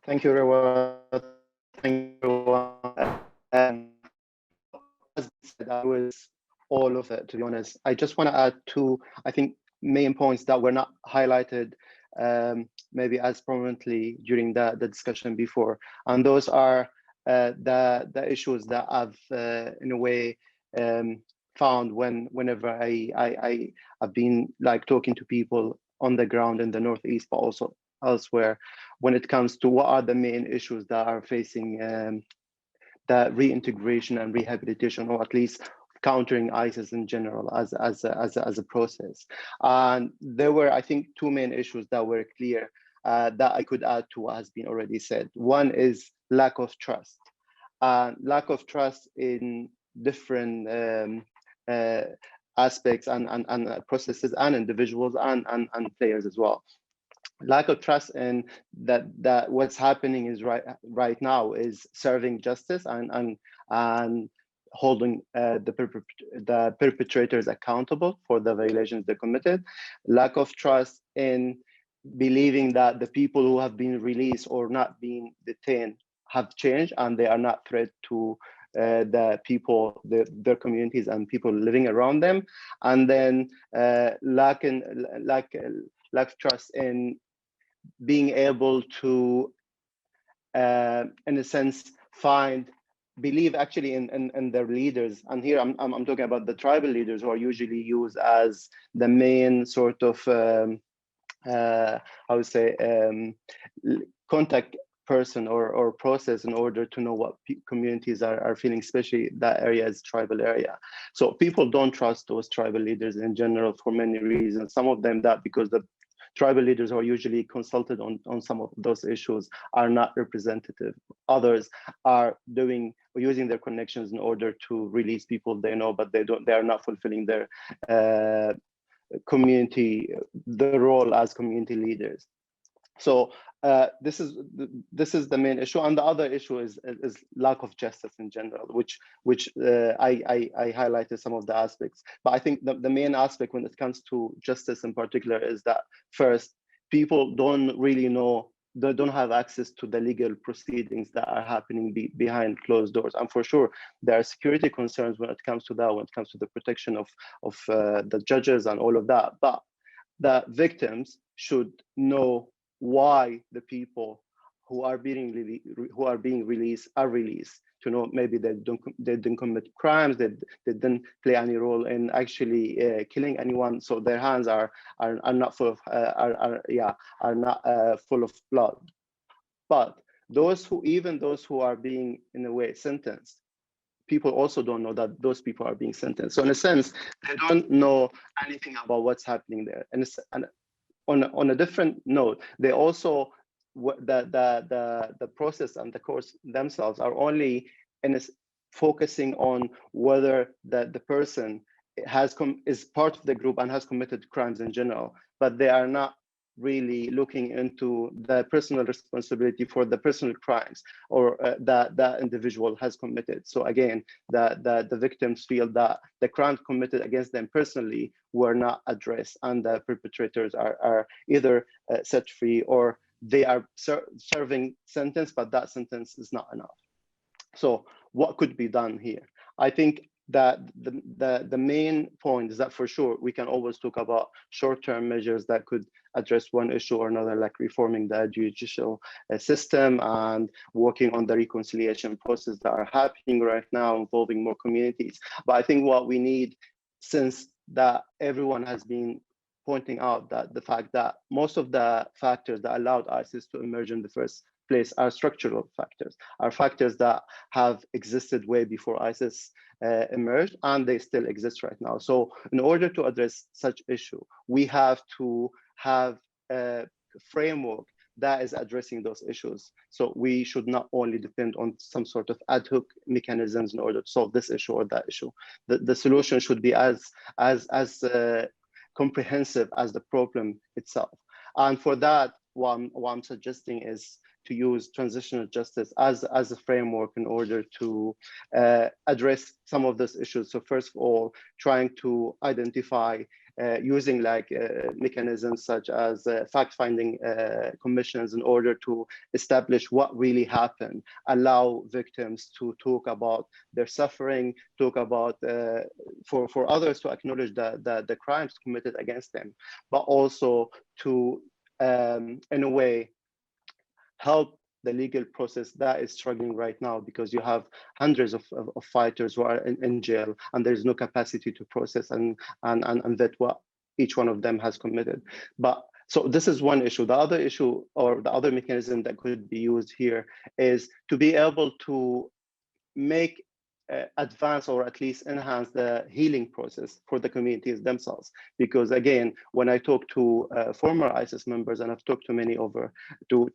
Thank you, Rewa. Thank you, and as I said, I was all of it, to be honest. I just want to add 2, I think, main points that were not highlighted maybe as prominently during the discussion before, and those are the issues that I've in a way found whenever I've been like talking to people on the ground in the Northeast, but also elsewhere, when it comes to what are the main issues that are facing the reintegration and rehabilitation, or at least countering ISIS in general as a process. And there were, I think, 2 main issues that were clear that I could add to what has been already said. One is lack of trust. Lack of trust in different aspects and processes and individuals and players as well. Lack of trust in that what's happening is right now is serving justice and holding the perpetrators accountable for the violations they committed. Lack of trust in believing that the people who have been released or not being detained have changed and they are not threat to the people, their communities and people living around them. And then lack of trust in being able to, in a sense, believe actually in their leaders. And here I'm talking about the tribal leaders, who are usually used as the main sort of, I would say, contact person or process in order to know what communities are feeling, especially that area is tribal area. So people don't trust those tribal leaders in general for many reasons. Some of them that because the tribal leaders who are usually consulted on some of those issues are not representative. Others are using their connections in order to release people they know, but they are not fulfilling their the role as community leaders. So this is the main issue, and the other issue is lack of justice in general, which I highlighted some of the aspects. But I think the main aspect when it comes to justice in particular is that first, people don't really know, they don't have access to the legal proceedings that are happening behind closed doors. And for sure, there are security concerns when it comes to that, when it comes to the protection of the judges and all of that. But the victims should know why the people who are being released are released, to know maybe they didn't commit crimes, they didn't play any role in actually killing anyone, so their hands are not full of full of blood. But even those who are being in a way sentenced, people also don't know that those people are being sentenced. So in a sense, they don't know anything about what's happening there. And on a different note, they also the process and the courts themselves are only focusing on whether the person is part of the group and has committed crimes in general, but they are not really looking into the personal responsibility for the personal crimes or that individual has committed. So again, the victims feel that the crimes committed against them personally were not addressed, and the perpetrators are either set free or they are serving sentence, but that sentence is not enough. So what could be done here? I think that the main point is that for sure we can always talk about short-term measures that could address one issue or another, like reforming the judicial system and working on the reconciliation process that are happening right now, involving more communities. But I think what we need, since that everyone has been pointing out that the fact that most of the factors that allowed ISIS to emerge in the first place are structural factors, are factors that have existed way before ISIS emerged, and they still exist right now. So in order to address such issue, we have to have a framework that is addressing those issues. So we should not only depend on some sort of ad hoc mechanisms in order to solve this issue or that issue. The solution should be as comprehensive as the problem itself. And for that, what I'm suggesting is to use transitional justice as a framework in order to address some of those issues. So first of all, trying to identify using mechanisms such as fact-finding commissions in order to establish what really happened, allow victims to talk about their suffering, talk about for others to acknowledge the crimes committed against them, but also to in a way help the legal process that is struggling right now, because you have hundreds of fighters who are in jail, and there's no capacity to process and vet what each one of them has committed. But so this is one issue. The other issue, or the other mechanism that could be used here, is to be able to make advance or at least enhance the healing process for the communities themselves. Because again, when I talk to former ISIS members, and I've talked to many too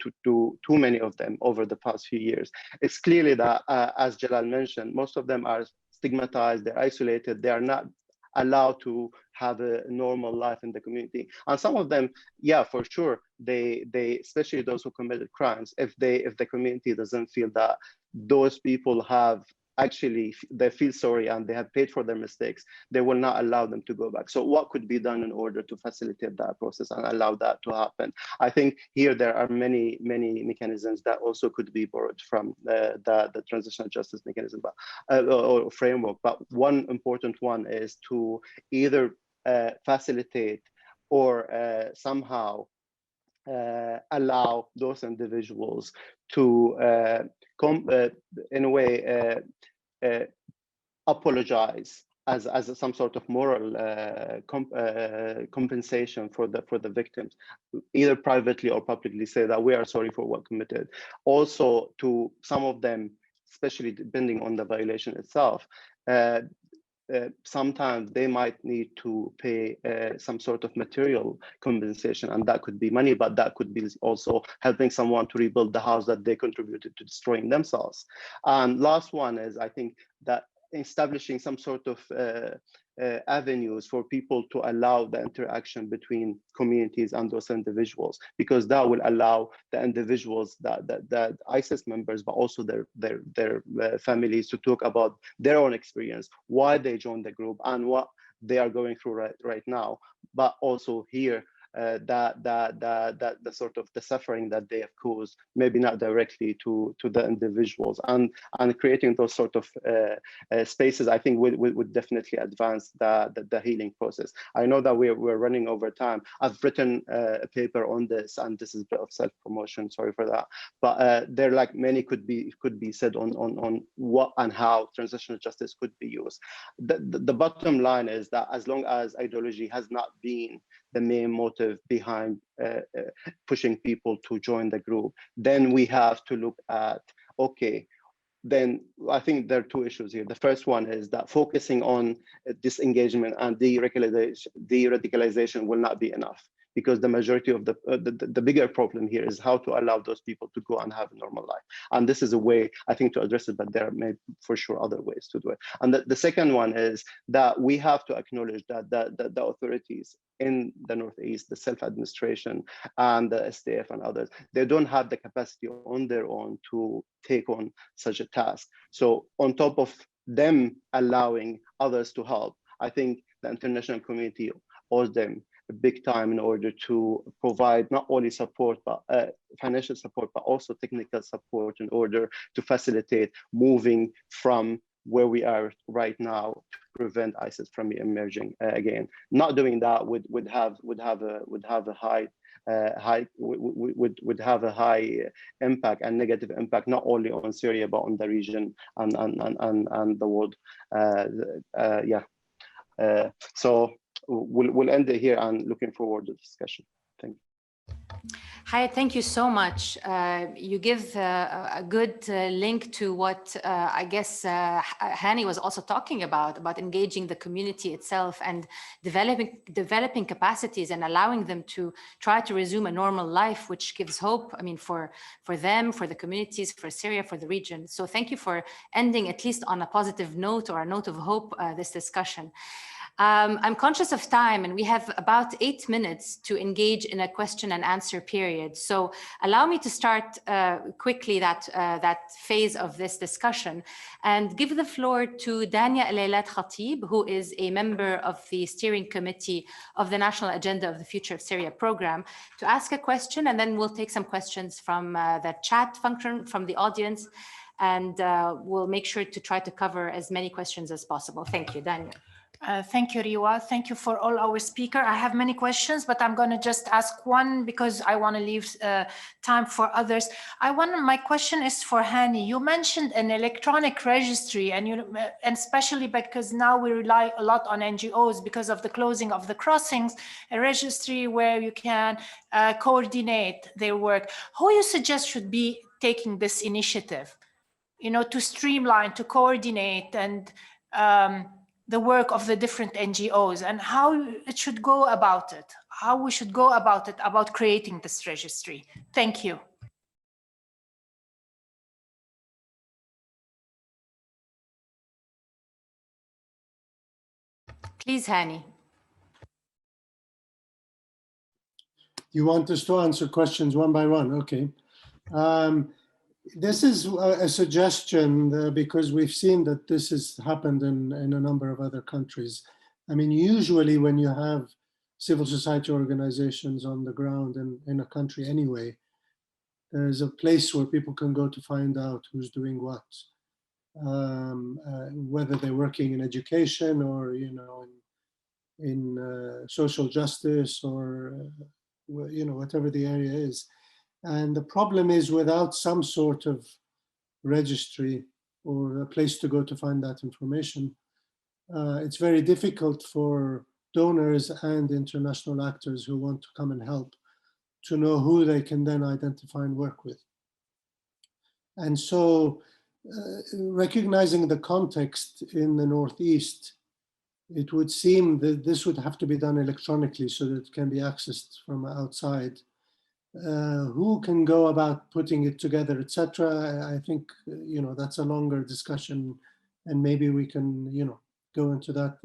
many of them over the past few years, it's clearly that, as Jalal mentioned, most of them are stigmatized, they're isolated, they are not allowed to have a normal life in the community. And some of them, yeah, for sure, they especially those who committed crimes, if the community doesn't feel that those people have actually, they feel sorry and they have paid for their mistakes, they will not allow them to go back. So what could be done in order to facilitate that process and allow that to happen? I think here there are many mechanisms that also could be borrowed from the transitional justice mechanism or framework. But one important one is to either facilitate or somehow allow those individuals to in a way apologize as some sort of moral compensation for the victims, either privately or publicly say that we are sorry for what committed. Also, to some of them, especially depending on the violation itself, sometimes they might need to pay some sort of material compensation, and that could be money, but that could be also helping someone to rebuild the house that they contributed to destroying themselves. And last one is, I think, that establishing some sort of avenues for people to allow the interaction between communities and those individuals, because that will allow the individuals, that ISIS members, but also their families, to talk about their own experience, why they joined the group and what they are going through right now, but also hear the sort of the suffering that they have caused, maybe not directly to the individuals, and creating those sort of spaces, I think would definitely advance the healing process. I know that we're running over time. I've written a paper on this, and this is a bit of self-promotion, sorry for that, but there, like, many could be said on what and how transitional justice could be used. The bottom line is that as long as ideology has not been the main motive behind pushing people to join the group, then we have to look at, okay, then I think there are two issues here. The first one is that focusing on disengagement and de-radicalization will not be enough, because the majority of the bigger problem here is how to allow those people to go and have a normal life. And this is a way, I think, to address it, but there are for sure other ways to do it. And the second one is that we have to acknowledge that the authorities in the Northeast, the self-administration and the SDF and others, they don't have the capacity on their own to take on such a task. So on top of them allowing others to help, I think the international community owes them big time in order to provide not only support, but financial support, but also technical support in order to facilitate moving from where we are right now to prevent ISIS from emerging again. Not doing that would have a high impact and negative impact, not only on Syria but on the region and the world. So we'll end it here, and looking forward to the discussion. Thank you. Hi, thank you so much. You give a good link to what I guess Hani was also talking about engaging the community itself and developing capacities and allowing them to try to resume a normal life, which gives hope, I mean, for them, for the communities, for Syria, for the region. So thank you for ending at least on a positive note, or a note of hope, this discussion. I'm conscious of time, and we have about 8 minutes to engage in a question and answer period. So allow me to start quickly that phase of this discussion and give the floor to Dania Elaylat Khatib, who is a member of the steering committee of the National Agenda of the Future of Syria program, to ask a question, and then we'll take some questions from the chat function from the audience, and we'll make sure to try to cover as many questions as possible. Thank you, Dania. Thank you, Riwa. Thank you for all our speakers. I have many questions, but I'm going to just ask one because I want to leave time for others. My question is for Hani. You mentioned an electronic registry, and especially because now we rely a lot on NGOs because of the closing of the crossings, a registry where you can coordinate their work. Who you suggest should be taking this initiative, to streamline, to coordinate, and the work of the different NGOs, and how it should go about it, how we should go about it, about creating this registry. Thank you. Please, Hani. You want us to answer questions one by one? Okay. This is a suggestion because we've seen that this has happened in a number of other countries. I mean, usually when you have civil society organizations on the ground in a country anyway, there's a place where people can go to find out who's doing what, whether they're working in education or, in social justice or, whatever the area is. And the problem is, without some sort of registry or a place to go to find that information, it's very difficult for donors and international actors who want to come and help to know who they can then identify and work with. And so recognizing the context in the Northeast, it would seem that this would have to be done electronically so that it can be accessed from outside. Who can go about putting it together, etc. I think, that's a longer discussion, and maybe we can, go into that,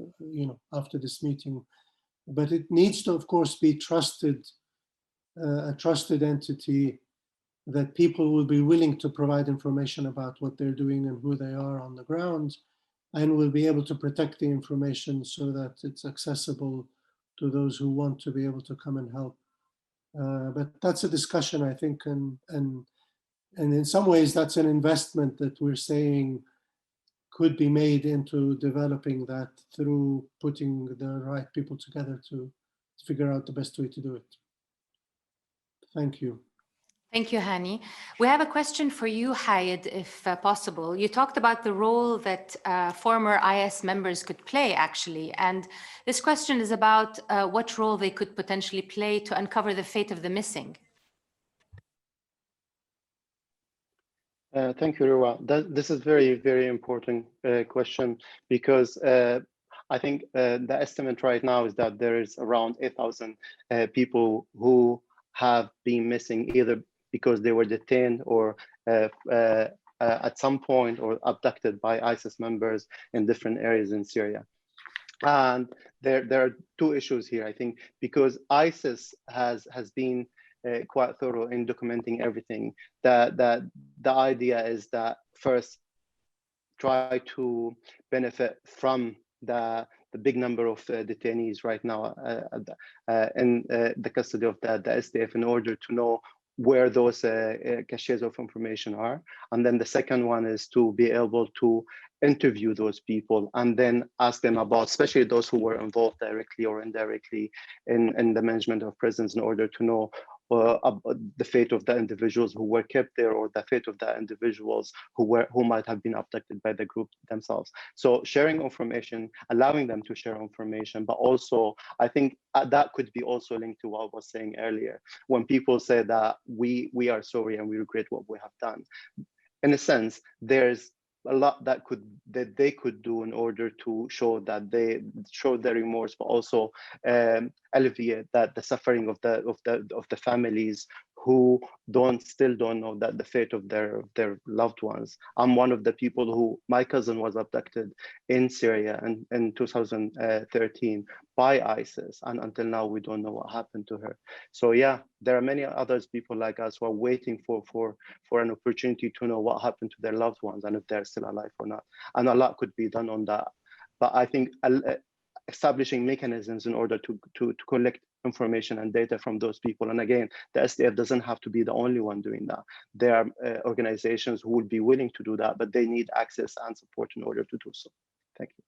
after this meeting. But it needs to, of course, be trusted, a trusted entity that people will be willing to provide information about what they're doing and who they are on the ground, and will be able to protect the information so that it's accessible to those who want to be able to come and help. But that's a discussion, I think, and in some ways that's an investment that we're saying could be made into developing that through putting the right people together to figure out the best way to do it. Thank you. Thank you, Hani. We have a question for you, Hayed, if possible. You talked about the role that former IS members could play, actually. And this question is about what role they could potentially play to uncover the fate of the missing. Thank you, Rewa. This is very, very important question, because I think the estimate right now is that there is around 8,000 people who have been missing, either because they were detained or at some point or abducted by ISIS members in different areas in Syria. And there are two issues here, I think, because ISIS has been quite thorough in documenting everything. The idea is that first, try to benefit from the big number of detainees right now in the custody of the SDF, in order to know where those caches of information are. And then the second one is to be able to interview those people and then ask them about, especially those who were involved directly or indirectly in the management of prisons, in order to know the fate of the individuals who were kept there, or the fate of the individuals who might have been abducted by the group themselves. So sharing information, allowing them to share information, but also I think that could be also linked to what I was saying earlier. When people say that we are sorry and we regret what we have done, in a sense, there's a lot that they could do in order to show that they show their remorse, but also alleviate that the suffering of the families who still don't know that the fate of their loved ones. I'm one of the people who, my cousin was abducted in Syria in 2013 by ISIS, and until now we don't know what happened to her. So yeah, there are many others people like us who are waiting for an opportunity to know what happened to their loved ones and if they're still alive or not. And a lot could be done on that. But I think establishing mechanisms in order to collect information and data from those people. And again, the SDF doesn't have to be the only one doing that. There are organizations who would be willing to do that, but they need access and support in order to do so. Thank you.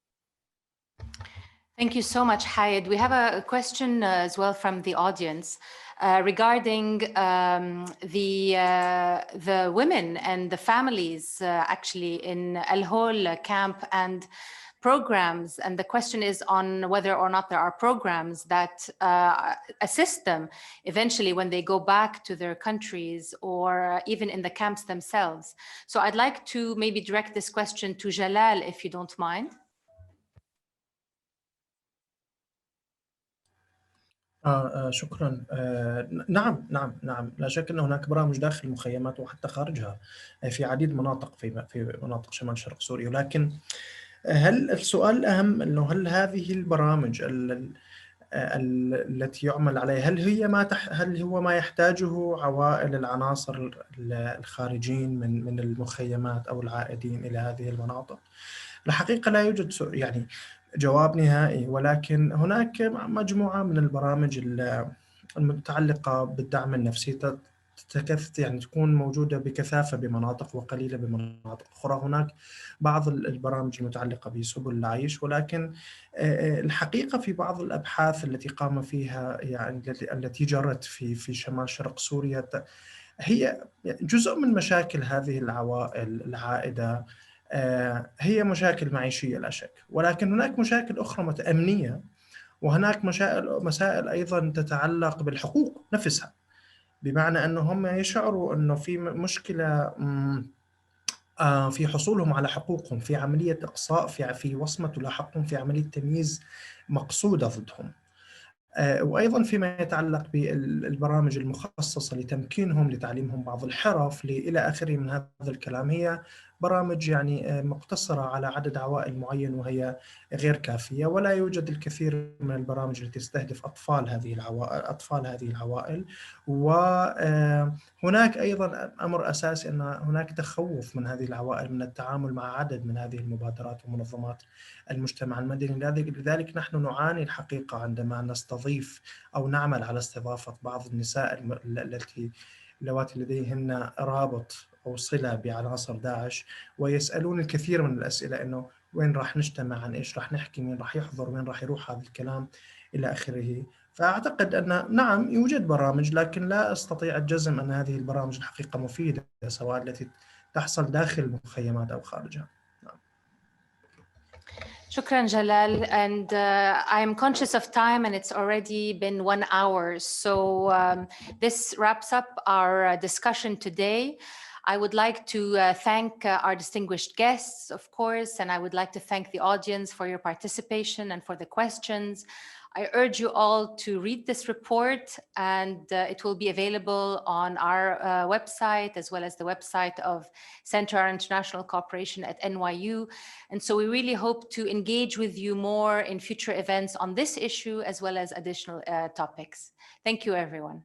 Thank you so much, Hayed. We have a question as well from the audience regarding the women and the families actually in Al-Hol camp and programs, and the question is on whether or not there are programs that assist them eventually when they go back to their countries or even in the camps themselves. So I'd like to maybe direct this question to Jalal, if you don't mind. شكرا. نعم لا شك أن هناك برامج داخل المخيمات وحتى خارجها في عديد مناطق في مناطق شمال شرق سوريا، ولكن هل السؤال الأهم أنه هل هذه البرامج التي يعمل عليها هل هو ما يحتاجه عوائل العناصر الخارجين من المخيمات أو العائدين إلى هذه المناطق؟ الحقيقة لا يوجد يعني جواب نهائي، ولكن هناك مجموعة من البرامج المتعلقة بالدعم النفسي يعني تكون موجودة بكثافة بمناطق وقليلة بمناطق أخرى. هناك بعض البرامج المتعلقة بسبل العيش، ولكن الحقيقة في بعض الأبحاث التي قام فيها يعني التي جرت في شمال شرق سوريا، هي جزء من مشاكل هذه العوائل العائدة هي مشاكل معيشية لا شك، ولكن هناك مشاكل أخرى أمنية، وهناك مسائل أيضا تتعلق بالحقوق نفسها، بمعنى أنه هم يشعروا أنه في مشكلة في حصولهم على حقوقهم، في عملية إقصاء، في وصمة لحقهم، في عملية تمييز مقصودة ضدهم. وأيضا فيما يتعلق بالبرامج المخصصة لتمكينهم، لتعليمهم بعض الحرف إلى آخره من هذا الكلام، هي برامج يعني مقتصرة على عدد عوائل معين، وهي غير كافية، ولا يوجد الكثير من البرامج التي تستهدف أطفال هذه العوائل. وهناك أيضا أمر أساسي أن هناك تخوف من هذه العوائل من التعامل مع عدد من هذه المبادرات ومنظمات المجتمع المدني. لذلك نحن نعاني الحقيقة عندما نستضيف أو نعمل على استضافة بعض النساء اللواتي لديهن رابط أو صلة بعناصر داعش، ويسألون الكثير من الأسئلة إنه وين راح نجتمع، عن إيش راح نحكي، مين راح يحضر، وين راح يروح هذا الكلام إلى آخره. فأعتقد أن نعم يوجد برامج، لكن لا أستطيع الجزم أن هذه البرامج الحقيقة مفيدة، سواء التي تحصل داخل المخيمات أو خارجها. Shukran, Jalal. And I'm conscious of time, and it's already been 1 hour. So this wraps up our discussion today. I would like to thank our distinguished guests, of course, and I would like to thank the audience for your participation and for the questions. I urge you all to read this report, and it will be available on our website, as well as the website of Center for International Cooperation at NYU. And so we really hope to engage with you more in future events on this issue, as well as additional topics. Thank you, everyone.